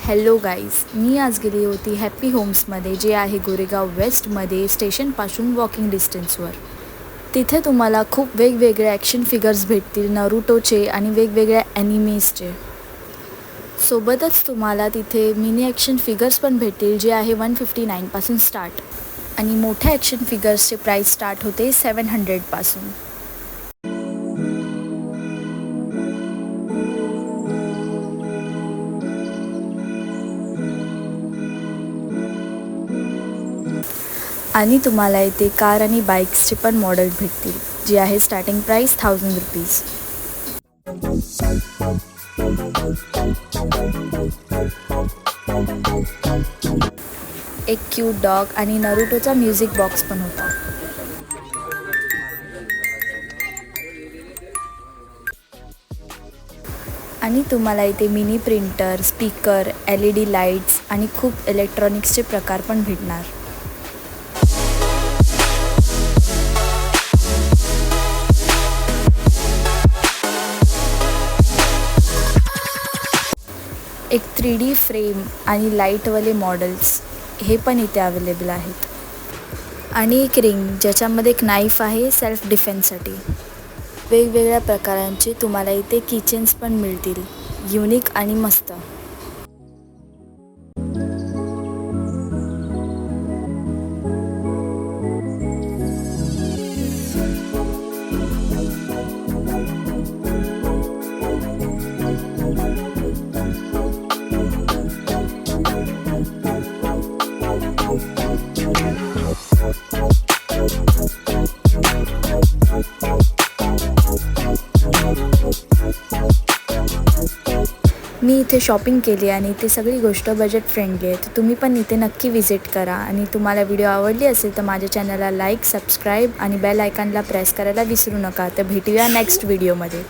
Hello guys, मी आज गेली होती हॅपी होम्समध्ये, जे आहे गोरेगाव वेस्टमध्ये, स्टेशनपासून वॉकिंग डिस्टन्सवर. तिथे तुम्हाला खूप वेगवेगळे ॲक्शन फिगर्स भेटतील, नरूटोचे आणि वेगवेगळ्या ॲनिमीजचे. सोबतच तुम्हाला तिथे मिनी ॲक्शन फिगर्स पण भेटतील, जे आहे 159पासून स्टार्ट, आणि मोठ्या ॲक्शन फिगर्सचे प्राईस स्टार्ट होते 700पासून. आणि तुम्हाला इथे कार आणि बाईक्सचे पण मॉडेल भेटतील, जे आहे स्टार्टिंग प्राईस 1000 रुपीज. एक क्यूट डॉग आणि नरूटोचा म्युझिक बॉक्स पण होता. आणि तुम्हाला इथे mini printer, speaker, LED lights आणि खूप इलेक्ट्रॉनिक्सचे प्रकार पण भेटणार. एक 3D फ्रेम आणि लाईटवाले मॉडेल्स हे पण इथे अवेलेबल आहेत. आणि एक रिंग ज्याच्यामध्ये एक नाईफ आहे सेल्फ डिफेन्ससाठी. वेगवेगळ्या प्रकारांचे तुम्हाला इथे किचन्स पण मिळतील, युनिक आणि मस्त. मी इथे शॉपिंग केली आणि इथे सगळी गोष्ट बजेट फ्रेंडली आहे. तर तुम्ही पण इथे नक्की विजिट करा. आणि तुम्हाला व्हिडिओ आवडली असेल तर माझ्या चॅनलला लाईक, सबस्क्राईब आणि बेल आयकॉनला प्रेस करायला विसरू नका. तर भेटूया नेक्स्ट व्हिडिओमध्ये.